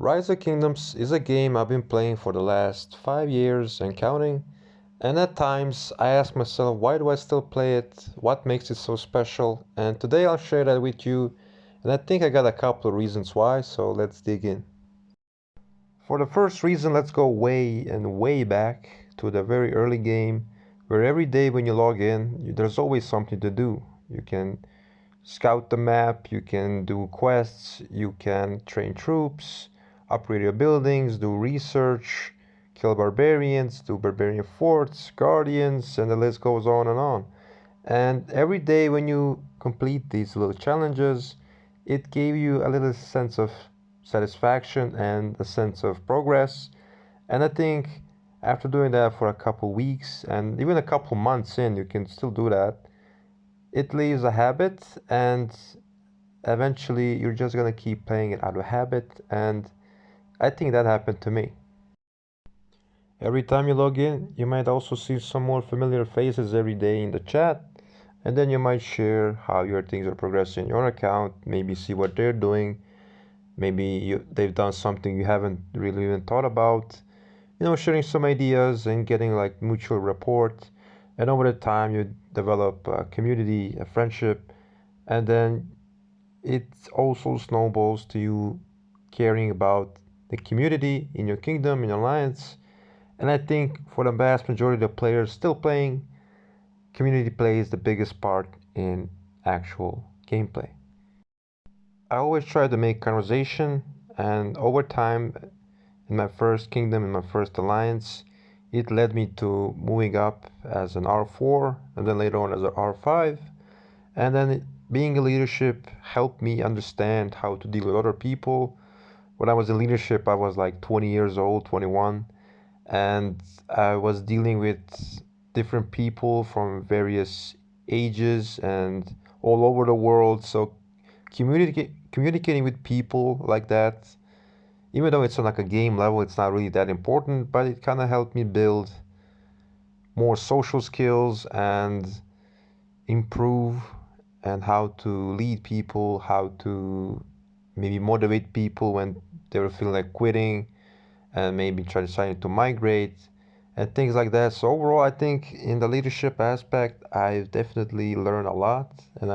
Rise of Kingdoms is a game I've been playing for the last 5 years and counting, and at times I ask myself, why do I still play it? What makes it so special? And today I'll share that with you, and I think I got a couple of reasons why, so let's dig in. For the first reason, let's go way and way back to the very early game, where every day when you log in, there's always something to do. You can scout the map, you can do quests, you can train troops, upgrade your buildings, do research, kill barbarians, do barbarian forts, guardians, and the list goes on and on. And every day when you complete these little challenges, it gave you a little sense of satisfaction and a sense of progress. And I think after doing that for a couple weeks and even a couple months in, you can still do that. It leaves a habit, and eventually you're just gonna keep playing it out of habit. And I think that happened to me. Every time you log in, you might also see some more familiar faces every day in the chat, and then you might share how your things are progressing in your account, maybe see what they're doing, maybe they've done something you haven't really even thought about, sharing some ideas and getting like mutual rapport. And over the time, you develop a community, a friendship, and then it also snowballs to you caring about the community in your kingdom, in your alliance. And I think for the vast majority of players still playing, community plays the biggest part in actual gameplay. I always try to make conversation, and over time, in my first kingdom, in my first alliance, it led me to moving up as an R4 and then later on as an R5. And then being in leadership helped me understand how to deal with other people. When I was in leadership, I was like 20 years old, 21, and I was dealing with different people from various ages and all over the world. So communicating with people like that, even though it's on like a game level, it's not really that important, but it kind of helped me build more social skills and improve and how to lead people, how to maybe motivate people when they were feeling like quitting and maybe trying to migrate and things like that. So overall, I think in the leadership aspect, I've definitely learned a lot, and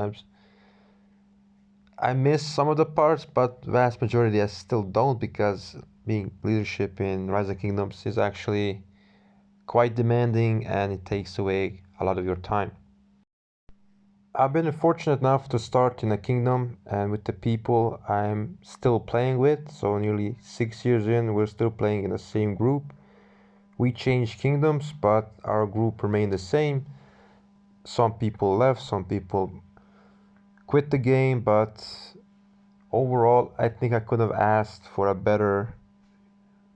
I miss some of the parts, but vast majority I still don't, because being leadership in Rise of Kingdoms is actually quite demanding and it takes away a lot of your time. I've been fortunate enough to start in a kingdom and with the people I'm still playing with. So nearly 6 years in, we're still playing in the same group. We changed kingdoms, but our group remained the same. Some people left, some people quit the game, but overall, I think I could have asked for a better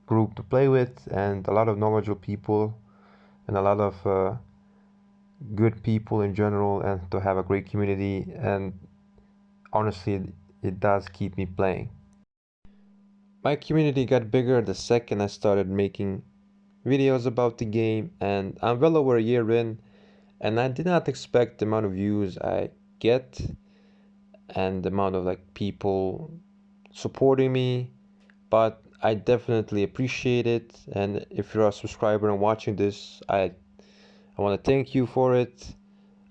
group to play with and a lot of knowledgeable people and a lot of good people in general, and to have a great community. And honestly, it does keep me playing. My community got bigger the second I started making videos about the game, and I'm well over a year in, and I did not expect the amount of views I get and the amount of like people supporting me, but I definitely appreciate it. And if you're a subscriber and watching this, I want to thank you for it.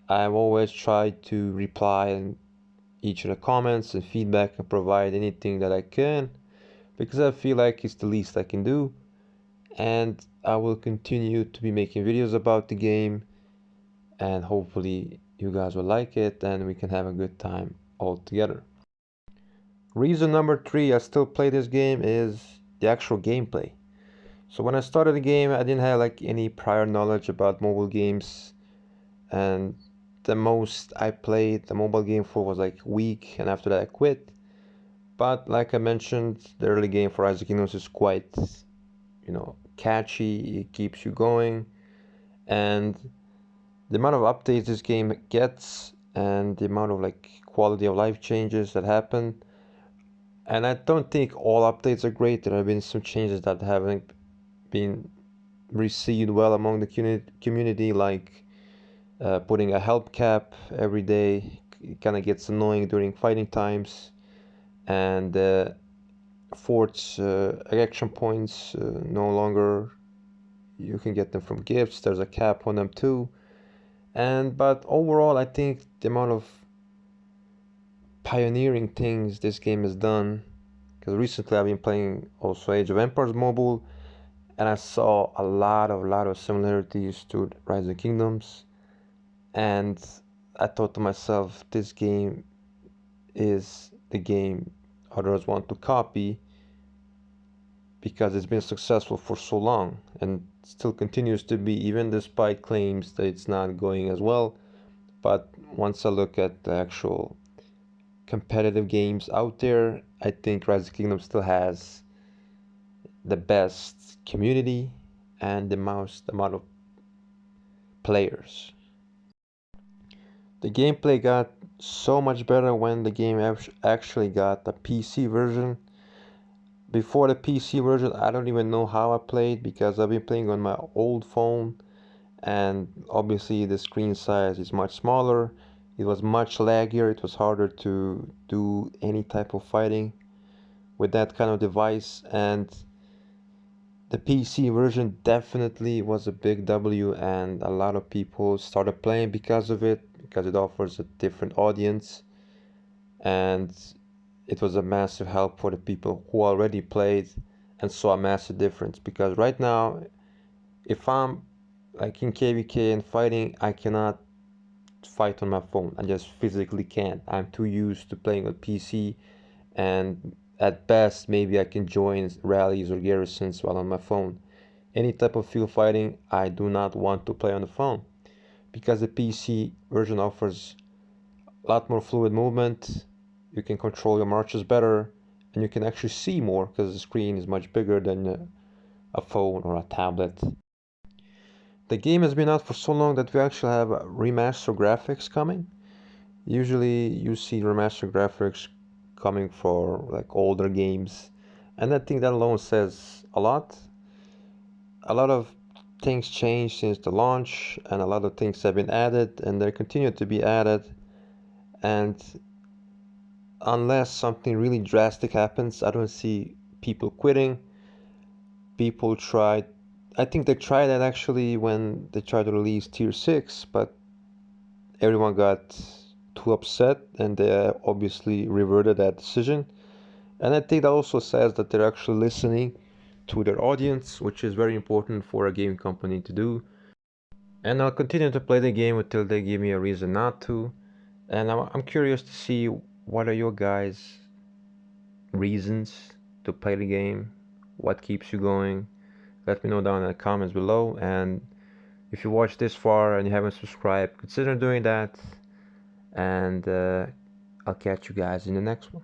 I've always tried to reply in each of the comments and feedback and provide anything that I can, because I feel like it's the least I can do. And I will continue to be making videos about the game, and hopefully you guys will like it and we can have a good time all together. Reason number 3 I still play this game is the actual gameplay. So when I started the game, I didn't have like any prior knowledge about mobile games, and the most I played the mobile game for was like a week, and after that I quit. But like I mentioned, the early game for Rise of Kingdoms is quite, catchy. It keeps you going, and the amount of updates this game gets and the amount of like quality of life changes that happen. And I don't think all updates are great. There have been some changes that haven't been received well among the community, like putting a help cap every day. It kind of gets annoying during fighting times, and forts, action points, no longer you can get them from gifts. There's a cap on them too. But overall, I think the amount of pioneering things this game has done, because recently I've been playing also Age of Empires Mobile, and I saw a lot of similarities to Rise of Kingdoms, and I thought to myself, this game is the game others want to copy because it's been successful for so long and still continues to be, even despite claims that it's not going as well. But once I look at the actual competitive games out there, I think Rise of Kingdom still has the best community and the most amount of players. The gameplay got so much better when the game actually got a PC version. Before the PC version, I don't even know how I played because I've been playing on my old phone, and obviously the screen size is much smaller. It was much laggier. It was harder to do any type of fighting with that kind of device, and the PC version definitely was a big W, and a lot of people started playing because of it, because it offers a different audience, and it was a massive help for the people who already played and saw a massive difference. Because right now, if I'm like in KVK and fighting, I cannot fight on my phone. I just physically can't. I'm too used to playing on PC, and at best, maybe I can join rallies or garrisons while on my phone. Any type of field fighting, I do not want to play on the phone because the PC version offers a lot more fluid movement. You can control your marches better, and you can actually see more because the screen is much bigger than a phone or a tablet. The game has been out for so long that we actually have remaster graphics coming. Usually you see remaster graphics coming for like older games, and I think that alone says a lot. A lot of things changed since the launch, and a lot of things have been added, and they continue to be added. And unless something really drastic happens, I don't see people quitting. People tried, I think they tried that actually when they tried to release Tier 6, but everyone got too upset and they obviously reverted that decision. And I think that also says that they're actually listening to their audience, which is very important for a game company to do. And I'll continue to play the game until they give me a reason not to. And I'm curious to see what are your guys' reasons to play the game, what keeps you going. Let me know down in the comments below. And if you watched this far and you haven't subscribed, consider doing that. And I'll catch you guys in the next one.